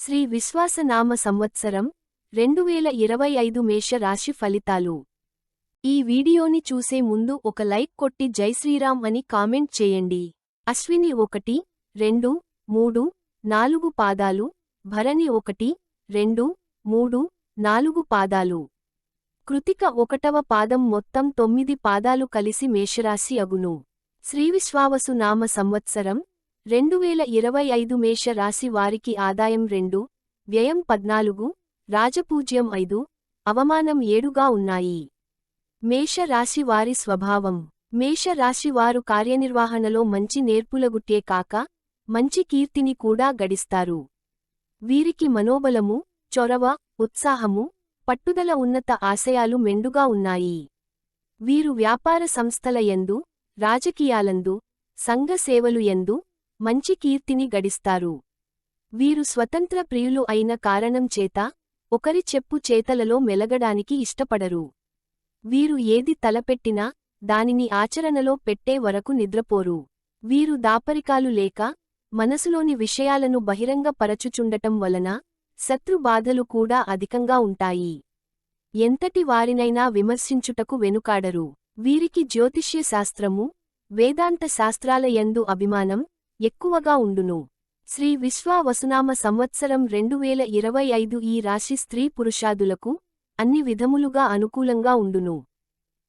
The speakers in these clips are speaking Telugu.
శ్రీ విశ్వాసనామ సంవత్సరం 2025 మేష రాశి ఫలితాలు. ఈ వీడియోని చూసే ముందు ఒక లైక్ కొట్టి జై శ్రీరామ్ అని కామెంట్ చేయండి. అశ్విని 1, 2, 3, 4 పాదాలు, భరణి 1, 2, 3, 4 పాదాలు, కృతిక 1వ పాదం మొత్తం 9 పాదాలు కలిసి మేషరాశి అగును. శ్రీవిశ్వావసు నామ సంవత్సరం 2025 మేష రాశి వారికి ఆదాయం 2, వ్యయం 14, రాజపూజ్యం 5, అవమానం 7గా ఉన్నాయి. మేష రాశి వారి స్వభావం. మేష రాశి వారు కార్యనిర్వహణలో మంచి నేర్పులగుట్టే కాక మంచి కీర్తిని కూడా గడిస్తారు. వీరికి మనోబలము, చొరవ, ఉత్సాహము, పట్టుదల ఉన్నత ఆశయాలు మెండుగా ఉన్నాయి. వీరు వ్యాపార సంస్థల యందు, రాజకీయాలందు, సంఘ సేవలు యందు మంచి కీర్తిని గడిస్తారు. వీరు స్వతంత్ర ప్రియులు అయిన కారణం చేత ఒకరి చెప్పు చేతలలో మెలగడానికి ఇష్టపడరు. వీరు ఏది తలపెట్టినా దానిని ఆచరణలో పెట్టే వరకు నిద్రపోరు. వీరు దాపరికాలు లేక మనసులోని విషయాలను బహిరంగ పరచుచుండటం వలన శత్రు బాధలు కూడా అధికంగా ఉంటాయి. ఎంతటి వారినైనా విమర్శించుటకు వెనుకాడరు. వీరికి జ్యోతిష్య శాస్త్రము, వేదాంత శాస్త్రాల యందు అభిమానం ఎక్కువగా ఉండును. శ్రీ విశ్వావసునామ సంవత్సరం 2025 ఈ రాశి స్త్రీ పురుషాదులకు అన్ని విధములుగా అనుకూలంగా ఉండును.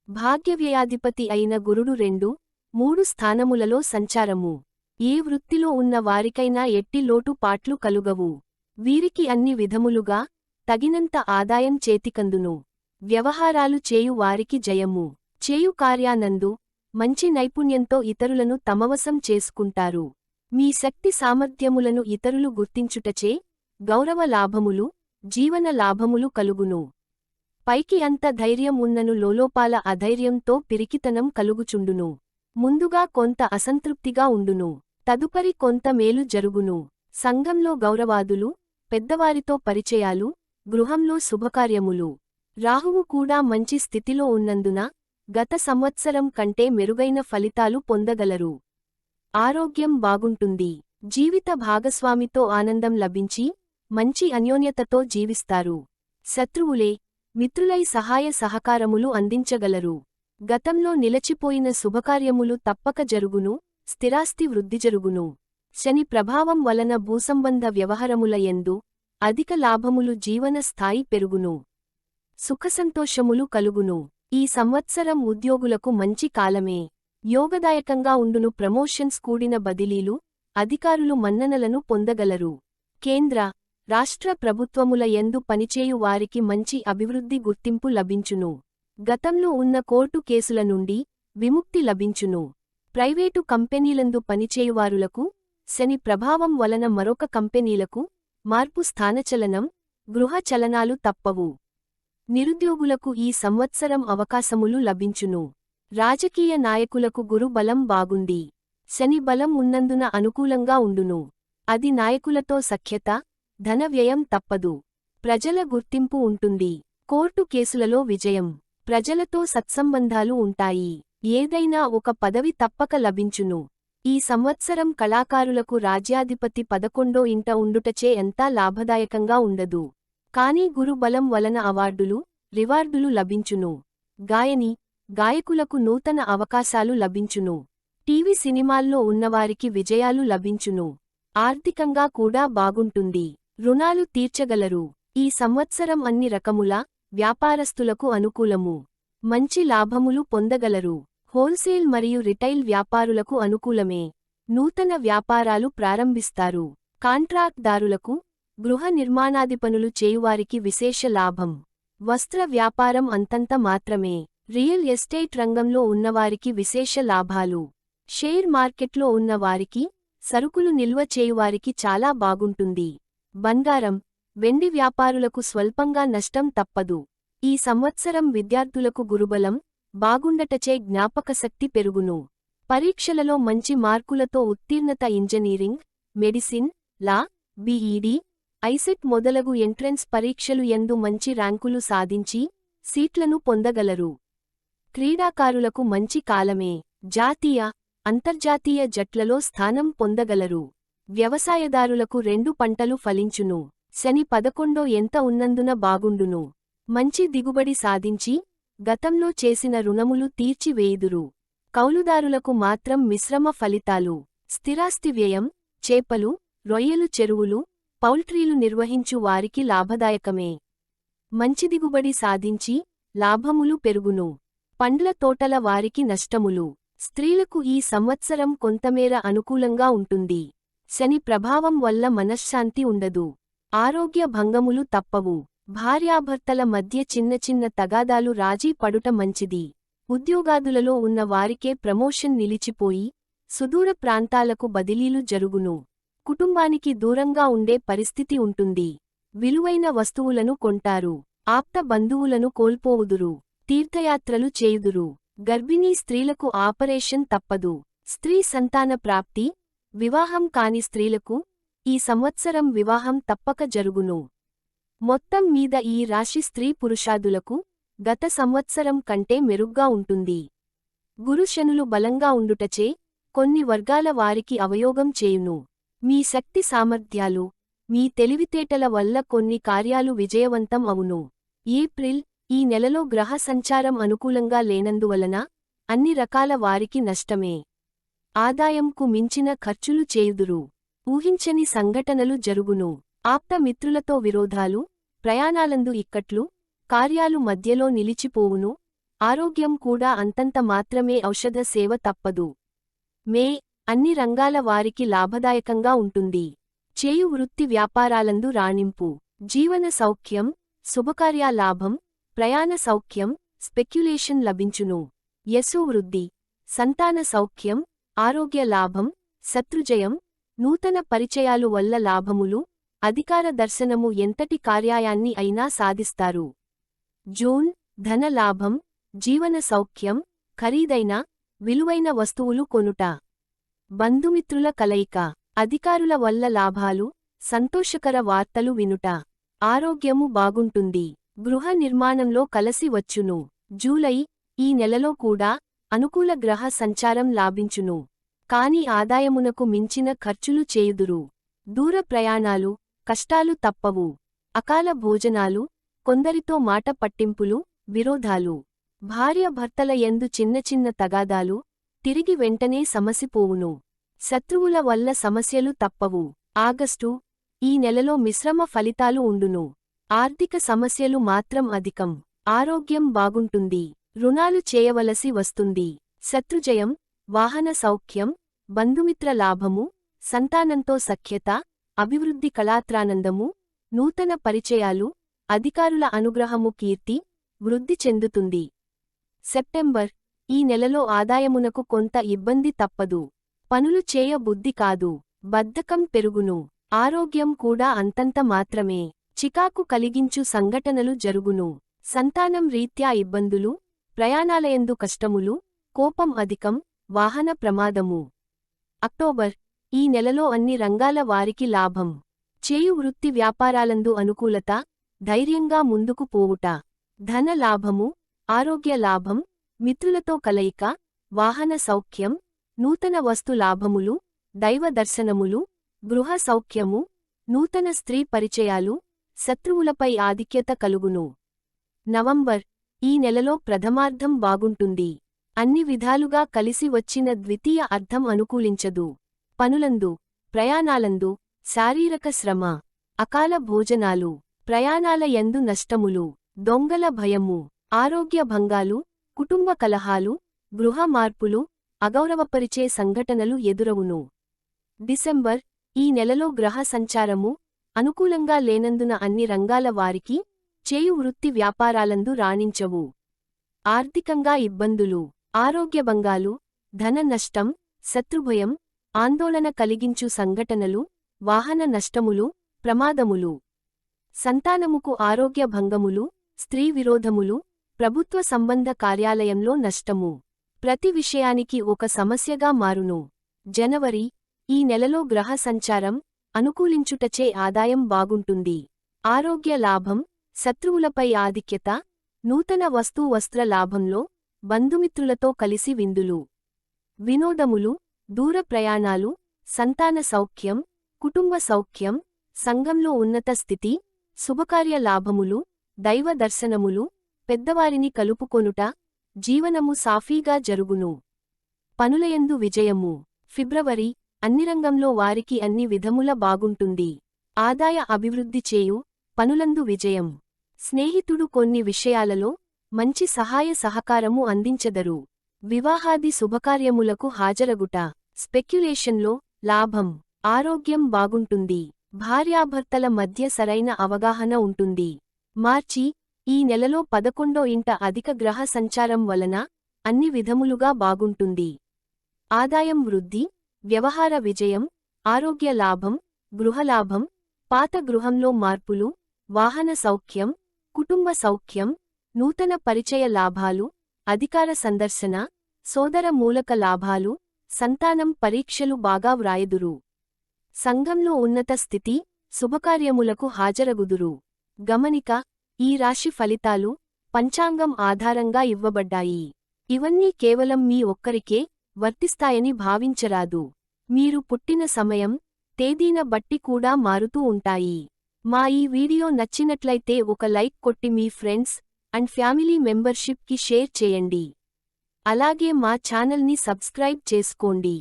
భాగ్యవ్యయాధిపతి అయిన గురుడు 2, 3 స్థానములలో సంచారము. ఏ వృత్తిలో ఉన్న వారికైనా ఎట్టి లోటు పాట్లు కలుగవు. వీరికి అన్ని విధములుగా తగినంత ఆదాయం చేతికందును. వ్యవహారాలు చేయు వారికి జయము. చేయు కార్యానందు మంచి నైపుణ్యంతో ఇతరులను తమవశం చేసుకుంటారు. మీ శక్తి సామర్థ్యములను ఇతరులు గుర్తించుటచే గౌరవ లాభములు, జీవన లాభములు కలుగును. పైకి అంత ధైర్యం ఉన్నను లోలోపాల అధైర్యంతో పిరికితనం కలుగుచుండును. ముందుగా కొంత అసంతృప్తిగా ఉండును. తదుపరి కొంత మేలు జరుగును. సంఘంలో గౌరవాదులు, పెద్దవారితో పరిచయాలు, గృహంలో శుభకార్యములు. రాహువు కూడా మంచి స్థితిలో ఉన్నందున గత సంవత్సరం కంటే మెరుగైన ఫలితాలు పొందగలరు. ఆరోగ్యం బాగుంటుంది. జీవిత భాగస్వామితో ఆనందం లభించి మంచి అన్యోన్యతతో జీవిస్తారు. శత్రువులే మిత్రులై సహాయ సహకారములు అందించగలరు. గతంలో నిలచిపోయిన శుభకార్యములు తప్పక జరుగును. స్థిరాస్తి వృద్ధి జరుగును. శని ప్రభావం వలన భూసంబంధ వ్యవహారముల యందు అధిక లాభములు, జీవన స్థాయి పెరుగును. సుఖసంతోషములు కలుగును. ఈ సంవత్సరం ఉద్యోగులకు మంచి కాలమే. యోగదాయకంగా ఉండును. ప్రమోషన్స్, కూడిన బదిలీలు, అధికారులు మన్ననలను పొందగలరు. కేంద్ర, రాష్ట్ర ప్రభుత్వముల యందు పనిచేయు వారికి మంచి అభివృద్ధి, గుర్తింపు లభించును. గతంలో ఉన్న కోర్టు కేసుల నుండి విముక్తి లభించును. ప్రైవేటు కంపెనీలందు పనిచేయువారులకు శని ప్రభావం వలన మరొక కంపెనీలకు మార్పు, స్థానచలనం, గృహ చలనాలు తప్పవు. నిరుద్యోగులకు ఈ సంవత్సరం అవకాశములు లభించును. రాజకీయ నాయకులకు గురు బలం బాగుంది. శని బలం ఉన్నందున అనుకూలంగా ఉండును. అది నాయకులతో సఖ్యత, ధన వ్యయం తప్పదు. ప్రజల గుర్తింపు ఉంటుంది. కోర్టు కేసులలో విజయం. ప్రజలతో సత్సంబంధాలు ఉంటాయి. ఏదైనా ఒక పదవి తప్పక లభించును. ఈ సంవత్సరం కళాకారులకు రాజ్యాధిపతి 11వ ఇంట ఉండుటచే ఎంతా లాభదాయకంగా ఉండదు. కానీ గురు బలం వలన అవార్డులు, రివార్డులు లభించును. గాయని, గాయకులకు నూతన అవకాశాలు లభించును. టీవీ సినిమాల్లో ఉన్నవారికి విజయాలు లభించును. ఆర్థికంగా కూడా బాగుంటుంది. రుణాలు తీర్చగలరు. ఈ సంవత్సరం అన్ని రకముల వ్యాపారస్తులకు అనుకూలము. మంచి లాభములు పొందగలరు. హోల్సేల్ మరియు రిటైల్ వ్యాపారులకు అనుకూలమే. నూతన వ్యాపారాలు ప్రారంభిస్తారు. కాంట్రాక్ట్ దారులకు, గృహ నిర్మాణాది పనులు చేయువారికి విశేష లాభం. వస్త్ర వ్యాపారం అంతంత మాత్రమే. రియల్ ఎస్టేట్ రంగంలో ఉన్నవారికి విశేష లాభాలు. షేర్ మార్కెట్లో ఉన్నవారికి, సరుకులు నిల్వ చేయువారికి చాలా బాగుంటుంది. బంగారం, వెండి వ్యాపారులకు స్వల్పంగా నష్టం తప్పదు. ఈ సంవత్సరం విద్యార్థులకు గురుబలం బాగుండటచే జ్ఞాపకశక్తి పెరుగును. పరీక్షలలో మంచి మార్కులతో ఉత్తీర్ణత. ఇంజనీరింగ్, మెడిసిన్, లా, బీఈడీ, ఐసెట్ మొదలగు ఎంట్రెన్స్ పరీక్షలు యందు మంచి ర్యాంకులు సాధించి సీట్లను పొందగలరు. క్రీడాకారులకు మంచి కాలమే. జాతీయ, అంతర్జాతీయ జట్లలో స్థానం పొందగలరు. వ్యవసాయదారులకు 2 పంటలు ఫలించును. శని 11 ఎంత ఉన్నందున బాగుండును. మంచి దిగుబడి సాధించి గతంలో చేసిన రుణములు తీర్చివేయుదురు. కౌలుదారులకు మాత్రం మిశ్రమ ఫలితాలు. స్థిరాస్తి వ్యయం, చేపలు, రొయ్యలు చెరువులు, పౌల్ట్రీలు నిర్వహించు వారికి లాభదాయకమే. మంచి దిగుబడి సాధించి లాభములు పెరుగును. పండ్ల తోటల వారికి నష్టములు. స్త్రీలకు ఈ సంవత్సరం కొంతమేర అనుకూలంగా ఉంటుంది. శని ప్రభావం వల్ల మనశ్శాంతి ఉండదు. ఆరోగ్య భంగములు తప్పవు. భార్యాభర్తల మధ్య చిన్న చిన్న తగాదాలు రాజీ పడుట మంచిది. ఉద్యోగాదులలో ఉన్న వారికే ప్రమోషన్ నిలిచిపోయి సుదూర ప్రాంతాలకు బదిలీలు జరుగును. కుటుంబానికి దూరంగా ఉండే పరిస్థితి ఉంటుంది. విలువైన వస్తువులను కొంటారు. ఆప్త బంధువులను కోల్పోవుదురు. తీర్థయాత్రలు చేయుదురు. గర్భిణీ స్త్రీలకు ఆపరేషన్ తప్పదు. స్త్రీ సంతాన ప్రాప్తి, వివాహం కాని స్త్రీలకు ఈ సంవత్సరం వివాహం తప్పక జరుగును. మొత్తం మీద ఈ రాశి స్త్రీ పురుషాదులకు గత సంవత్సరం కంటే మెరుగ్గా ఉంటుంది. గురు శనులు బలంగా ఉండుటచే కొన్ని వర్గాల వారికి అవయోగం చేయును. మీ శక్తి సామర్థ్యాలు, మీ తెలివితేటల వల్ల కొన్ని కార్యాలు విజయవంతం అవును. ఏప్రిల్ ఈ నెలలో గ్రహ సంచారం అనుకూలంగా లేనందువలన అన్ని రకాల వారికి నష్టమే. ఆదాయంకు మించిన ఖర్చులు చేయుదురు. ఊహించని సంఘటనలు జరుగును. ఆప్త మిత్రులతో విరోధాలు, ప్రయాణాలందు ఇక్కట్లు, కార్యాలు మధ్యలో నిలిచిపోవును. ఆరోగ్యం కూడా అంతంత మాత్రమే. ఔషధ సేవ తప్పదు. మే అన్ని రంగాల వారికి లాభదాయకంగా ఉంటుంది. చేయు వృత్తి వ్యాపారాలందు రాణింపు. జీవన సౌఖ్యం, శుభకార్యాలాభం, ప్రయాణ సౌఖ్యం, స్పెక్యులేషన్ లభించును. యశో వృద్ధి, సంతాన సౌఖ్యం, ఆరోగ్య లాభం, శత్రుజయం, నూతన పరిచయాలు వల్ల లాభములు, అధికార దర్శనము ఎంతటి కార్యాయాన్ని అయినా సాధిస్తారు. జూన్ ధన లాభం, జీవన సౌఖ్యం, ఖరీదైన, విలువైన వస్తువులు కొనుట. బంధుమిత్రుల కలయిక, అధికారుల వల్ల లాభాలు, సంతోషకర వార్తలు వినుట. ఆరోగ్యము బాగుంటుంది. గృహ నిర్మాణంలో కలసి వచ్చును. జూలై ఈ నెలలో కూడా అనుకూల గ్రహ సంచారం లాభించును. కాని ఆదాయమునకు మించిన ఖర్చులు చేయుదురు. దూర ప్రయాణాలు, కష్టాలు తప్పవు. అకాల భోజనాలు, కొందరితో మాట పట్టింపులు, విరోధాలు. భార్య భర్తల యందు చిన్న చిన్న తగాదాలు, తిరిగి వెంటనే సమసిపోవును. శత్రువుల వల్ల సమస్యలు తప్పవు. ఆగస్టు ఈ నెలలో మిశ్రమ ఫలితాలు ఉండును. ఆర్థిక సమస్యలు మాత్రం అధికం. ఆరోగ్యం బాగుంటుంది. రుణాలు చేయవలసి వస్తుంది. శత్రుజయం, వాహన సౌఖ్యం, బంధుమిత్ర లాభము, సంతానంతో సఖ్యత, అభివృద్ధి కళాత్రానందము, నూతన పరిచయాలు, అధికారుల అనుగ్రహము. కీర్తి వృద్ధి చెందుతుంది. సెప్టెంబర్ ఈ నెలలో ఆదాయమునకు కొంత ఇబ్బంది తప్పదు. పనులు చేయ బుద్ధి కాదు. బద్ధకం పెరుగును. ఆరోగ్యం కూడా అంతంత మాత్రమే. చికాకు కలిగించు సంఘటనలు జరుగును. సంతానం రీత్యా ఇబ్బందులు, ప్రయాణాలయందు కష్టములు, కోపం అధికం, వాహన ప్రమాదము. అక్టోబర్ ఈ నెలలో అన్ని రంగాల వారికి లాభం. చేయు వృత్తి వ్యాపారాలందు అనుకూలత, ధైర్యంగా ముందుకు పోవుట. ధన లాభము, ఆరోగ్య లాభం, మిత్రులతో కలయిక, వాహన సౌఖ్యం, నూతన వస్తు లాభములు, దైవ దర్శనములు, గృహ సౌఖ్యము, నూతన స్త్రీ పరిచయాలు, శత్రువులపై ఆధిక్యత కలుగును. నవంబర్ ఈ నెలలో ప్రథమార్ధం బాగుంటుంది. అన్ని విధాలుగా కలిసి వచ్చిన ద్వితీయ అర్ధం అనుకూలించదు. పనులందు, ప్రయాణాలందు, శారీరక శ్రమ, అకాల భోజనాలు, ప్రయాణాల యందు నష్టములు, దొంగల భయము, ఆరోగ్య భంగాలు, కుటుంబ కలహాలు, గృహ మార్పులు, అగౌరవపరిచే సంఘటనలు ఎదురవును. డిసెంబర్ ఈ నెలలో గ్రహ సంచారము అనుకూలంగా లేనందున అన్ని రంగాల వారికి చేయు వృత్తి వ్యాపారాలందు రాణించవు. ఆర్థికంగా ఇబ్బందులు, ఆరోగ్య భంగాలు, ధన నష్టం, శత్రుభయం, ఆందోళన కలిగించు సంఘటనలు, వాహన నష్టములు, ప్రమాదములు. సంతానముకు ఆరోగ్య భంగములు, స్త్రీ విరోధములు, ప్రభుత్వ సంబంధ కార్యాలయంలో నష్టము. ప్రతి విషయానికి ఒక సమస్యగా మారును. జనవరి ఈ నెలలో గ్రహ సంచారం అనుకూలించుటచే ఆదాయం బాగుంటుంది. ఆరోగ్య లాభం, శత్రువులపై ఆధిక్యత, నూతన వస్త్ర లాభంలో, బంధుమిత్రులతో కలిసి విందులు. వినోదములు, దూర ప్రయాణాలు, సంతాన సౌఖ్యం, కుటుంబ సౌఖ్యం, సంఘంలో ఉన్నత స్థితి, శుభకార్య లాభములు, దైవ దర్శనములు, పెద్దవారిని కలుపుకొనుట, జీవనము సాఫీగా జరుగును. పనులయందు విజయము. ఫిబ్రవరి, అన్ని రంగంలో వారికి అన్ని విధముల బాగుంటుంది. ఆదాయ అభివృద్ధి చేయు, పనులందు విజయం. స్నేహితుడు కొన్ని విషయాలలో మంచి సహాయ సహకారము అందించెదరు. వివాహాది శుభకార్యములకు హాజరగుట. స్పెక్యులేషన్లో లాభం. ఆరోగ్యం బాగుంటుంది. భార్యాభర్తల మధ్య సరైన అవగాహన ఉంటుంది. మార్చి, ఈ నెలలో 11వ ఇంట అధిక గ్రహ సంచారం వలన అన్ని విధములుగా బాగుంటుంది. ఆదాయం వృద్ధి, వ్యవహార విజయం, ఆరోగ్య లాభం, గృహలాభం, పాత గృహంలో మార్పులు, వాహన సౌఖ్యం, కుటుంబ సౌఖ్యం, నూతన పరిచయ లాభాలు, అధికార సందర్శన, సోదర మూలక లాభాలు, సంతానం పరీక్షలు బాగా వ్రాయదురు. సంఘంలో ఉన్నత స్థితి, శుభకార్యములకు హాజరగుదురు. గమనిక, ఈ రాశి ఫలితాలు పంచాంగం ఆధారంగా ఇవ్వబడ్డాయి. ఇవన్నీ కేవలం మీ ఒక్కరికే వర్తిస్తాయని భావించరాదు. మీరు పుట్టిన సమయం, తేదీన బట్టి కూడా మారుతూ ఉంటాయి. మా ఈ వీడియో నచ్చినట్లయితే ఒక లైక్ కొట్టి మీ ఫ్రెండ్స్ అండ్ ఫ్యామిలీ మెంబర్షిప్కి షేర్ చేయండి. అలాగే మా ఛానల్ని సబ్స్క్రైబ్ చేసుకోండి.